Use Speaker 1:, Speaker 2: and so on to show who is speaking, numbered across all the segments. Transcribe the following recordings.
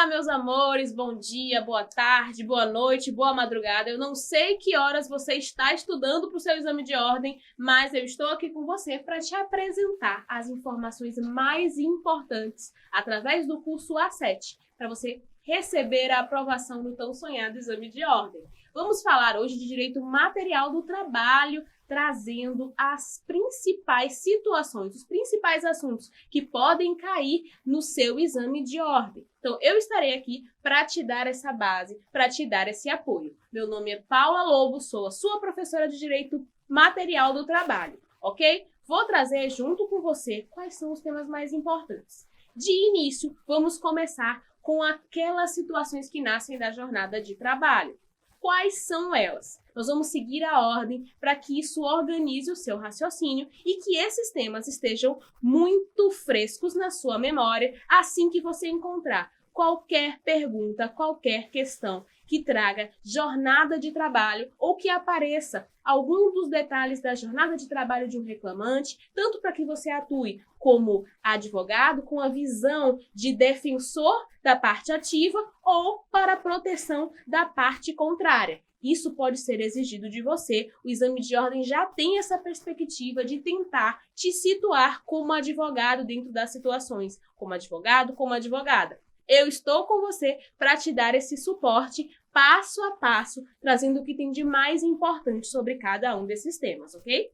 Speaker 1: Olá, meus amores, bom dia, boa tarde, boa noite, boa madrugada. Eu não sei que horas você está estudando para o seu exame de ordem, mas eu estou aqui com você para te apresentar as informações mais importantes através do curso A7, para você receber a aprovação no tão sonhado exame de ordem. Vamos falar hoje de direito material do trabalho, trazendo as principais situações, os principais assuntos que podem cair no seu exame de ordem. Então, eu estarei aqui para te dar essa base, para te dar esse apoio. Meu nome é Paula Lobo, sou a sua professora de Direito Material do Trabalho, ok? Vou trazer junto com você quais são os temas mais importantes. De início, vamos começar com aquelas situações que nascem da jornada de trabalho. Quais são elas? Nós vamos seguir a ordem para que isso organize o seu raciocínio e que esses temas estejam muito frescos na sua memória assim que você encontrar qualquer pergunta, qualquer questão que traga jornada de trabalho ou que apareça algum dos detalhes da jornada de trabalho de um reclamante, tanto para que você atue como advogado com a visão de defensor da parte ativa ou para a proteção da parte contrária. Isso pode ser exigido de você. O exame de ordem já tem essa perspectiva de tentar te situar como advogado dentro das situações, como advogado, como advogada. Eu estou com você para te dar esse suporte passo a passo, trazendo o que tem de mais importante sobre cada um desses temas, ok?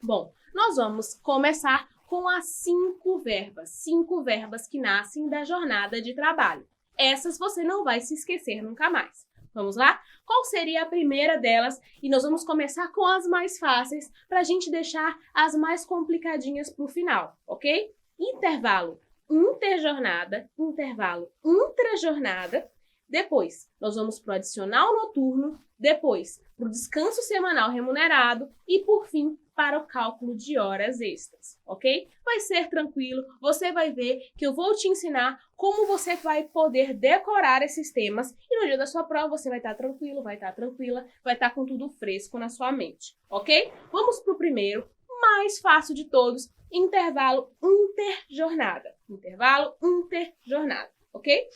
Speaker 1: Bom, nós vamos começar com as 5 verbas que nascem da jornada de trabalho. Essas você não vai se esquecer nunca mais. Vamos lá? Qual seria a primeira delas? E nós vamos começar com as mais fáceis para a gente deixar as mais complicadinhas para o final, ok? Intervalo interjornada, intervalo intrajornada. Depois, nós vamos para o adicional noturno, depois para o descanso semanal remunerado e, por fim, para o cálculo de horas extras, ok? Vai ser tranquilo, você vai ver que eu vou te ensinar como você vai poder decorar esses temas e no dia da sua prova você vai estar tranquilo, vai estar tranquila, vai estar com tudo fresco na sua mente, ok? Vamos para o primeiro, mais fácil de todos, intervalo interjornada. Intervalo interjornada, ok?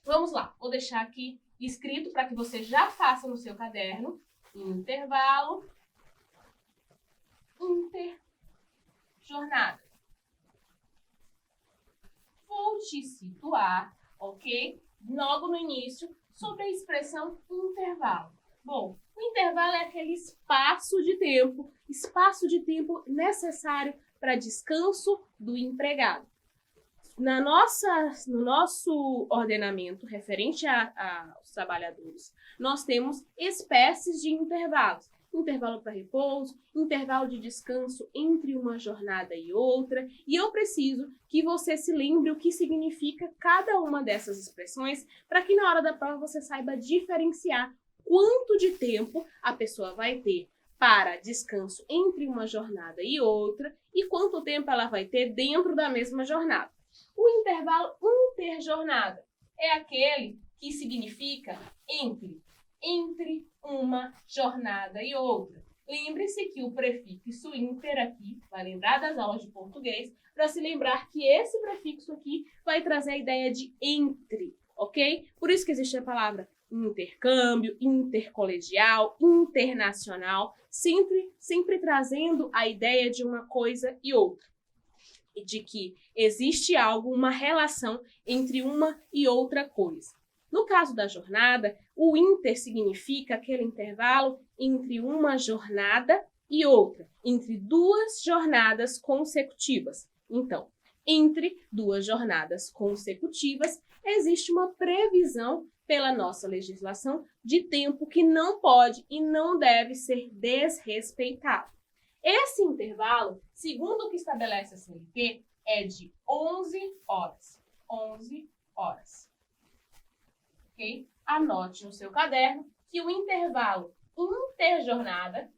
Speaker 1: Vamos lá, vou deixar aqui escrito para que você já faça no seu caderno. Intervalo interjornada. Vou te situar, ok? Logo no início, sobre a expressão intervalo. Bom, o intervalo é aquele espaço de tempo necessário para descanso do empregado. No nosso ordenamento referente aos trabalhadores, nós temos espécies de intervalos. Intervalo para repouso, intervalo de descanso entre uma jornada e outra. E eu preciso que você se lembre o que significa cada uma dessas expressões para que na hora da prova você saiba diferenciar quanto de tempo a pessoa vai ter para descanso entre uma jornada e outra e quanto tempo ela vai ter dentro da mesma jornada. O intervalo interjornada é aquele que significa entre uma jornada e outra. Lembre-se que o prefixo inter aqui, vai lembrar das aulas de português, para se lembrar que esse prefixo aqui vai trazer a ideia de entre, ok? Por isso que existe a palavra intercâmbio, intercolegial, internacional, sempre trazendo a ideia de uma coisa e outra. E de que existe algo, uma relação entre uma e outra coisa. No caso da jornada, o inter significa aquele intervalo entre uma jornada e outra, entre duas jornadas consecutivas. Então, entre duas jornadas consecutivas, existe uma previsão pela nossa legislação de tempo que não pode e não deve ser desrespeitado. Esse intervalo, segundo o que estabelece a CLT, é de 11 horas. 11 horas. Ok? Anote no seu caderno que o intervalo interjornada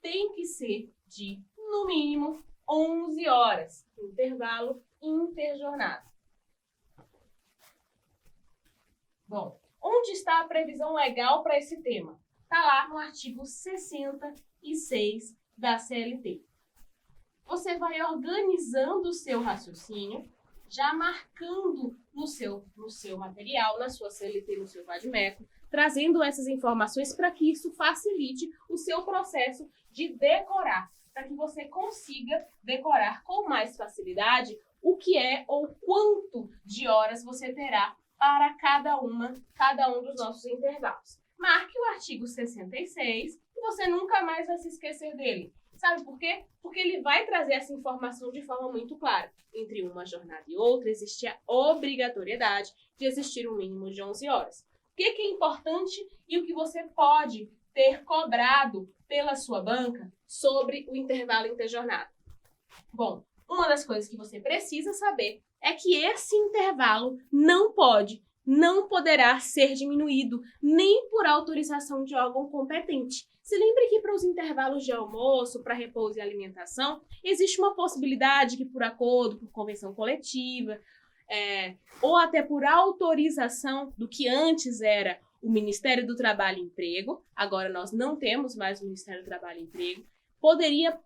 Speaker 1: tem que ser de, no mínimo, 11 horas. Intervalo interjornada. Bom, onde está a previsão legal para esse tema? Está lá no artigo 66 da CLT. Você vai organizando o seu raciocínio, já marcando no seu material, na sua CLT, no seu Vadimeco, trazendo essas informações para que isso facilite o seu processo de decorar, para que você consiga decorar com mais facilidade o que é ou quanto de horas você terá para cada um dos nossos intervalos. Marque o artigo 66 e você nunca mais vai se esquecer dele. Sabe por quê? Porque ele vai trazer essa informação de forma muito clara. Entre uma jornada e outra, existe a obrigatoriedade de existir um mínimo de 11 horas. O que é importante e o que você pode ter cobrado pela sua banca sobre o intervalo interjornada? Bom, uma das coisas que você precisa saber é que esse intervalo não poderá ser diminuído nem por autorização de órgão competente. Se lembre que para os intervalos de almoço, para repouso e alimentação, existe uma possibilidade que por acordo, por convenção coletiva, ou até por autorização do que antes era o Ministério do Trabalho e Emprego, agora nós não temos mais o Ministério do Trabalho e Emprego, poderia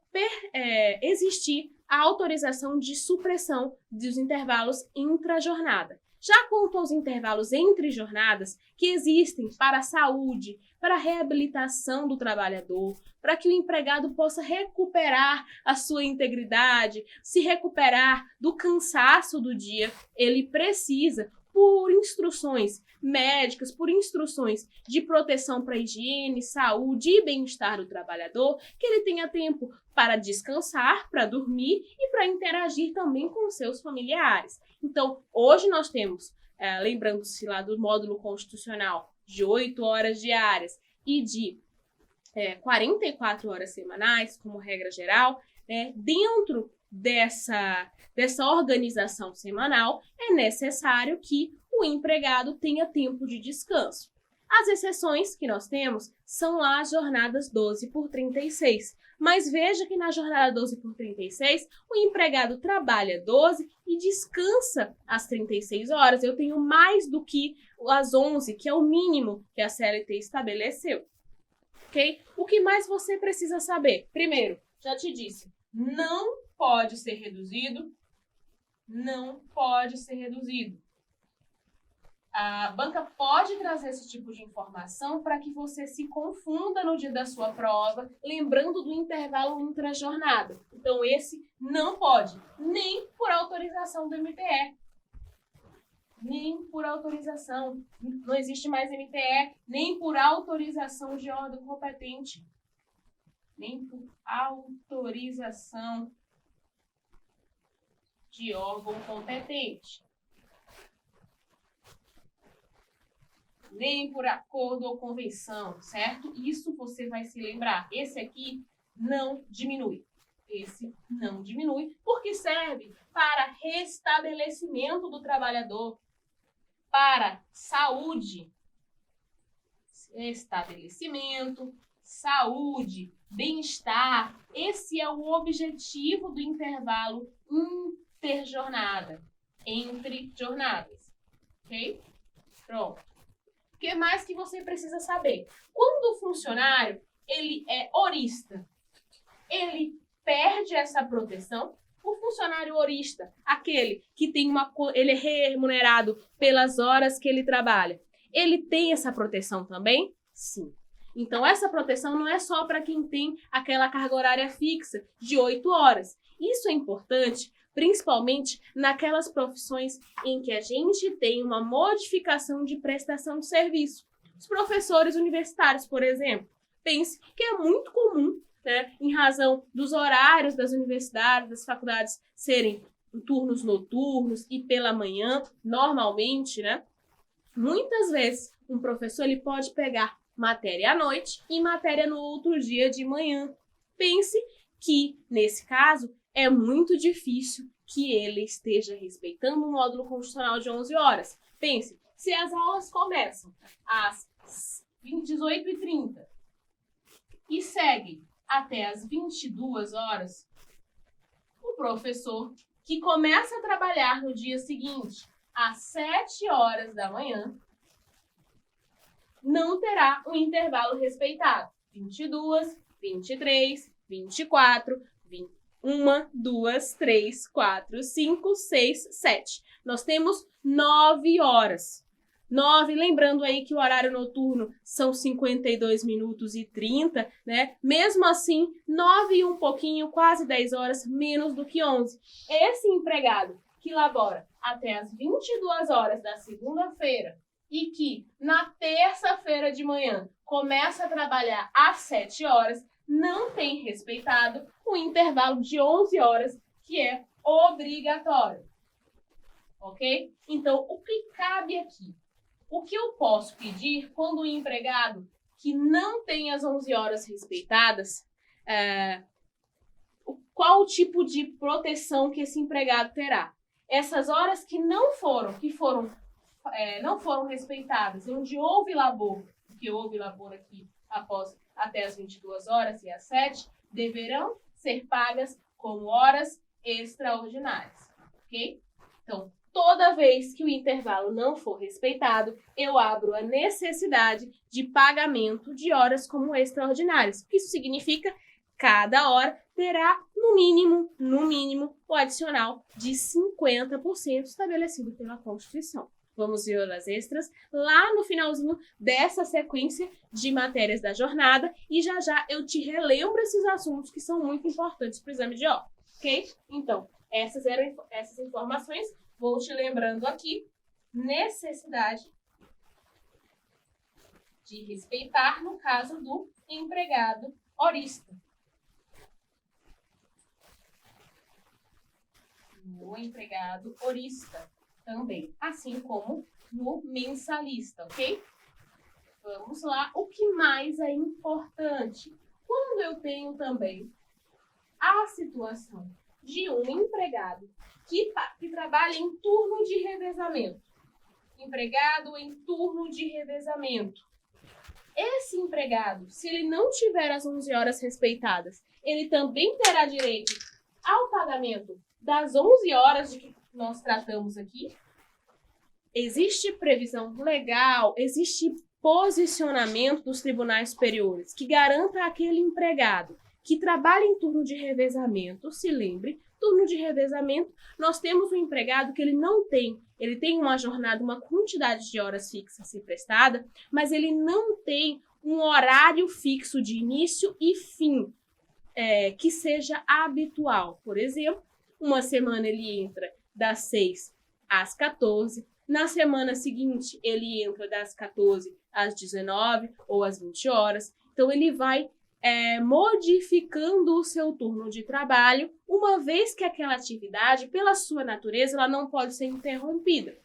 Speaker 1: existir a autorização de supressão dos intervalos intrajornada. Já quanto aos intervalos entre jornadas, que existem para a saúde, para a reabilitação do trabalhador, para que o empregado possa recuperar a sua integridade, se recuperar do cansaço do dia, ele precisa, por instruções médicas, por instruções de proteção para a higiene, saúde e bem-estar do trabalhador, que ele tenha tempo para descansar, para dormir e para interagir também com seus familiares. Então, hoje nós temos, lembrando-se lá do módulo constitucional, de 8 horas diárias e de 44 horas semanais, como regra geral, dentro dessa organização semanal, é necessário que o empregado tenha tempo de descanso. As exceções que nós temos são lá as jornadas 12 por 36. Mas veja que na jornada 12 por 36, o empregado trabalha 12 e descansa as 36 horas. Eu tenho mais do que as 11, que é o mínimo que a CLT estabeleceu. Ok? O que mais você precisa saber? Primeiro, já te disse, não pode ser reduzido. Não pode ser reduzido. A banca pode trazer esse tipo de informação para que você se confunda no dia da sua prova, lembrando do intervalo intrajornada. Então, esse não pode, nem por autorização do MTE. Nem por autorização. Não existe mais MTE, nem por autorização de órgão competente. Nem por autorização de órgão competente. Nem por acordo ou convenção, certo? Isso você vai se lembrar. Esse aqui não diminui. Esse não diminui, porque serve para restabelecimento do trabalhador, para saúde. Estabelecimento, saúde, bem-estar. Esse é o objetivo do intervalo interjornada, entre jornadas. Ok? Pronto. O que mais que você precisa saber? Quando o funcionário ele é horista, ele perde essa proteção. O funcionário horista, aquele que tem ele é remunerado pelas horas que ele trabalha, ele tem essa proteção também? Sim. Então, essa proteção não é só para quem tem aquela carga horária fixa de 8 horas. Isso é importante, principalmente naquelas profissões em que a gente tem uma modificação de prestação de serviço. Os professores universitários, por exemplo, pense que é muito comum, né, em razão dos horários das universidades, das faculdades serem em turnos noturnos e pela manhã, normalmente, né? Muitas vezes, um professor ele pode pegar matéria à noite e matéria no outro dia de manhã. Pense que, nesse caso, é muito difícil que ele esteja respeitando o módulo constitucional de 11 horas. Pense, se as aulas começam às 18h30 e seguem até às 22 horas, o professor que começa a trabalhar no dia seguinte, às 7 horas da manhã, não terá um intervalo respeitado. 22, 23, 24, 1, 2, 3, 4, 5, 6, 7. Nós temos 9 horas. 9, lembrando aí que o horário noturno são 52 minutos e 30, né? Mesmo assim, 9 e um pouquinho, quase 10 horas, menos do que 11. Esse empregado que labora até as 22 horas da segunda-feira e que na terça-feira de manhã começa a trabalhar às 7 horas, não tem respeitado o intervalo de 11 horas, que é obrigatório. Ok? Então, o que cabe aqui? O que eu posso pedir quando o empregado que não tem as 11 horas respeitadas, qual o tipo de proteção que esse empregado terá? Essas horas que não foram respeitadas, onde houve labor, porque houve labor aqui até as 22 horas e às 7, deverão ser pagas como horas extraordinárias, ok? Então, toda vez que o intervalo não for respeitado, eu abro a necessidade de pagamento de horas como extraordinárias. Isso significa cada hora terá, no mínimo, o adicional de 50% estabelecido pela Constituição. Vamos ver horas extras lá no finalzinho dessa sequência de matérias da jornada e já já eu te relembro esses assuntos que são muito importantes para o exame de ordem, ok? Então, essas eram essas informações. Vou te lembrando aqui, necessidade de respeitar no caso do empregado horista. No empregado horista também, assim como no mensalista, ok? Vamos lá, o que mais é importante? Quando eu tenho também a situação de um empregado que trabalha em turno de revezamento. Empregado em turno de revezamento. Esse empregado, se ele não tiver as 11 horas respeitadas, ele também terá direito ao pagamento das 11 horas de que nós tratamos aqui. Existe previsão legal, existe posicionamento dos tribunais superiores que garanta àquele empregado que trabalha em turno de revezamento, se lembre, turno de revezamento, nós temos um empregado que ele tem uma jornada, uma quantidade de horas fixa a ser prestada, mas ele não tem um horário fixo de início e fim que seja habitual. Por exemplo, uma semana ele entra das 6 às 14, na semana seguinte ele entra das 14 às 19 ou às 20 horas, então ele vai modificando o seu turno de trabalho, uma vez que aquela atividade, pela sua natureza, ela não pode ser interrompida.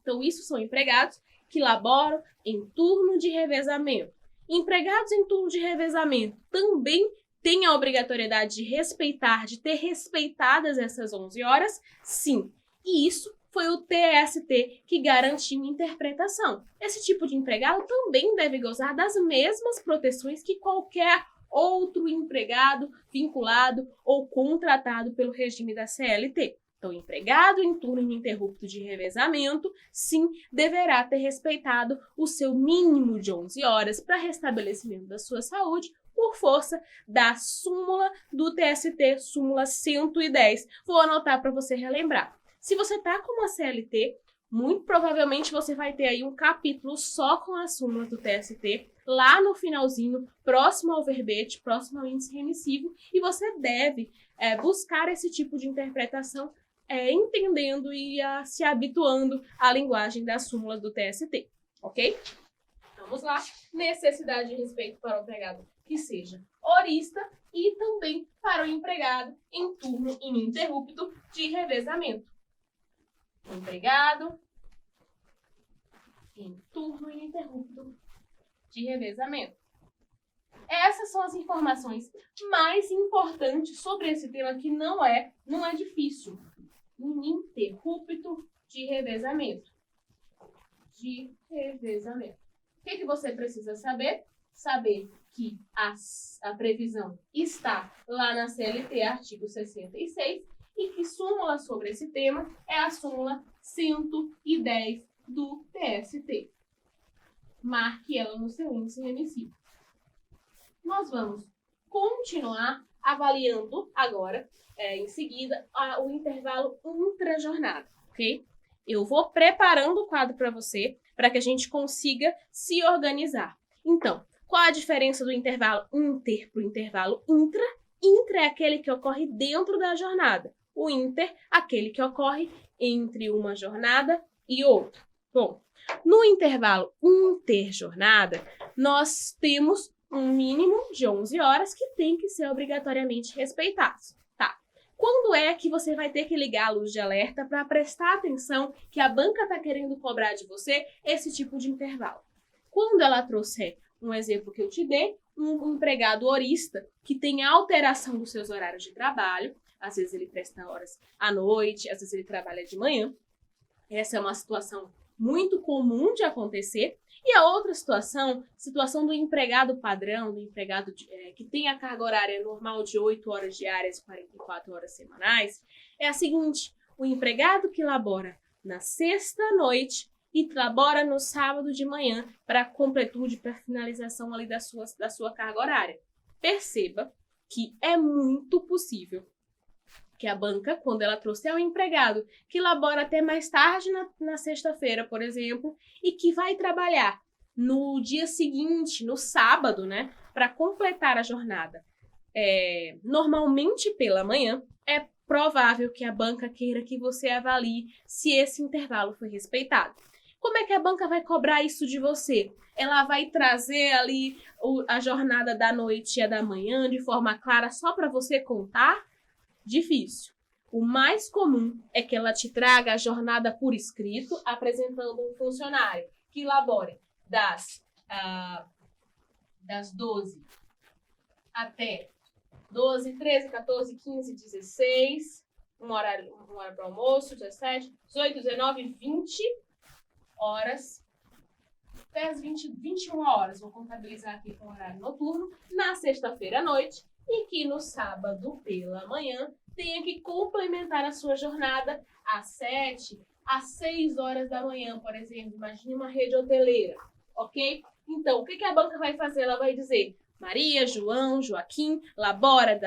Speaker 1: Então, isso são empregados que laboram em turno de revezamento. Empregados em turno de revezamento também têm a obrigatoriedade de respeitar, de ter respeitadas essas 11 horas? Sim. E isso foi o TST que garantiu interpretação. Esse tipo de empregado também deve gozar das mesmas proteções que qualquer outro empregado vinculado ou contratado pelo regime da CLT. Então, empregado em turno ininterrupto de revezamento, sim, deverá ter respeitado o seu mínimo de 11 horas para restabelecimento da sua saúde por força da súmula do TST, súmula 110. Vou anotar para você relembrar. Se você está com uma CLT, muito provavelmente você vai ter aí um capítulo só com as súmulas do TST, lá no finalzinho, próximo ao verbete, próximo ao índice remissivo, e você deve buscar esse tipo de interpretação, entendendo e se habituando à linguagem das súmulas do TST, ok? Vamos lá. Necessidade de respeito para o empregado que seja horista e também para o empregado em turno ininterrupto de revezamento. Empregado em turno ininterrupto de revezamento. Essas são as informações mais importantes sobre esse tema que não é difícil. Ininterrupto de revezamento. De revezamento. O que você precisa saber? Saber que a previsão está lá na CLT, artigo 66, e que súmula sobre esse tema é a súmula 110 do TST. Marque ela no seu índice remissivo. Nós vamos continuar avaliando agora, em seguida, o intervalo intra-jornada, ok? Eu vou preparando o quadro para você, para que a gente consiga se organizar. Então, qual a diferença do intervalo inter para o intervalo intra? Intra é aquele que ocorre dentro da jornada. O inter, aquele que ocorre entre uma jornada e outra. Bom, no intervalo interjornada, nós temos um mínimo de 11 horas que tem que ser obrigatoriamente respeitados. Tá? Quando é que você vai ter que ligar a luz de alerta para prestar atenção que a banca está querendo cobrar de você esse tipo de intervalo? Quando ela trouxer um exemplo que eu te dei, um empregado horista que tem alteração dos seus horários de trabalho, às vezes ele presta horas à noite, às vezes ele trabalha de manhã. Essa é uma situação muito comum de acontecer. E a outra situação do empregado padrão, do empregado que tem a carga horária normal de 8 horas diárias e 44 horas semanais, é a seguinte: o empregado que labora na sexta-noite e labora no sábado de manhã para completude, para finalização ali da sua carga horária. Perceba que é muito possível que a banca, quando ela trouxer um empregado que labora até mais tarde na sexta-feira, por exemplo, e que vai trabalhar no dia seguinte, no sábado, né, para completar a jornada, normalmente pela manhã, é provável que a banca queira que você avalie se esse intervalo foi respeitado. Como é que a banca vai cobrar isso de você? Ela vai trazer ali a jornada da noite e a da manhã de forma clara só para você contar? Difícil. O mais comum é que ela te traga a jornada por escrito, apresentando um funcionário que labore das 12 até 12, 13, 14, 15, 16, uma hora para almoço, 17, 18, 19, 20 horas, até as 21 horas, vou contabilizar aqui com horário noturno, na sexta-feira à noite, e que no sábado pela manhã tenha que complementar a sua jornada às 7, às 6 horas da manhã, por exemplo. Imagine uma rede hoteleira, ok? Então, o que a banca vai fazer? Ela vai dizer: Maria, João, Joaquim, labora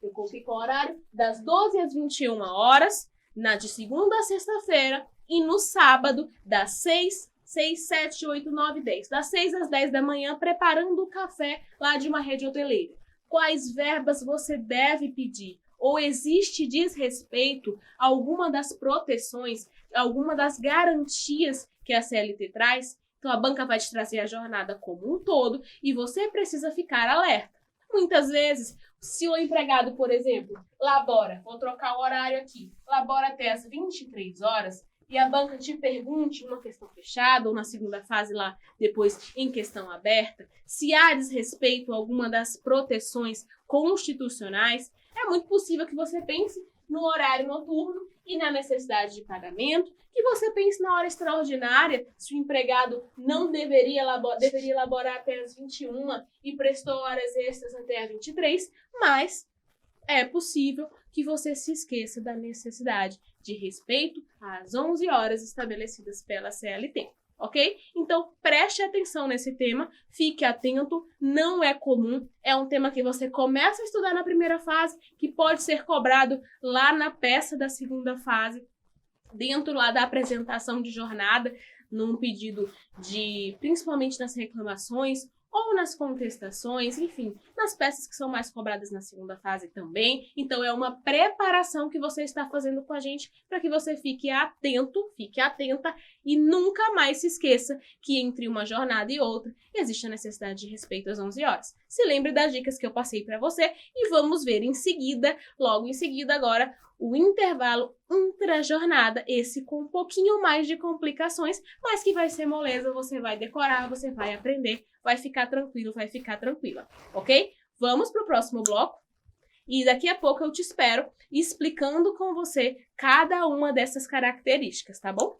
Speaker 1: eu coloquei com o horário, das 12 às 21 horas, de segunda a sexta-feira, e no sábado, das 6, 7, 8, 9, 10. Das 6 às 10 da manhã, preparando o café lá de uma rede hoteleira. Quais verbas você deve pedir? Ou existe desrespeito a alguma das proteções, alguma das garantias que a CLT traz? Então, a banca vai te trazer a jornada como um todo e você precisa ficar alerta. Muitas vezes, se o empregado, por exemplo, labora, vou trocar o horário aqui, labora até as 23 horas, e a banca te pergunte em uma questão fechada ou na segunda fase lá, depois em questão aberta, se há desrespeito a alguma das proteções constitucionais, é muito possível que você pense no horário noturno e na necessidade de pagamento, que você pense na hora extraordinária, se o empregado não deveria elaborar até as 21 e prestou horas extras até as 23, mas é possível que você se esqueça da necessidade de respeito às 11 horas estabelecidas pela CLT, ok? Então, preste atenção nesse tema, fique atento, não é comum, é um tema que você começa a estudar na primeira fase, que pode ser cobrado lá na peça da segunda fase, dentro lá da apresentação de jornada, num pedido principalmente nas reclamações, ou nas contestações, enfim, nas peças que são mais cobradas na segunda fase também. Então, é uma preparação que você está fazendo com a gente para que você fique atento, fique atenta e nunca mais se esqueça que entre uma jornada e outra existe a necessidade de respeito às 11 horas. Se lembre das dicas que eu passei para você e vamos ver em seguida, logo em seguida agora, o intervalo intra-jornada, esse com um pouquinho mais de complicações, mas que vai ser moleza, você vai decorar, você vai aprender, vai ficar tranquilo, vai ficar tranquila, ok? Vamos para o próximo bloco e daqui a pouco eu te espero explicando com você cada uma dessas características, tá bom?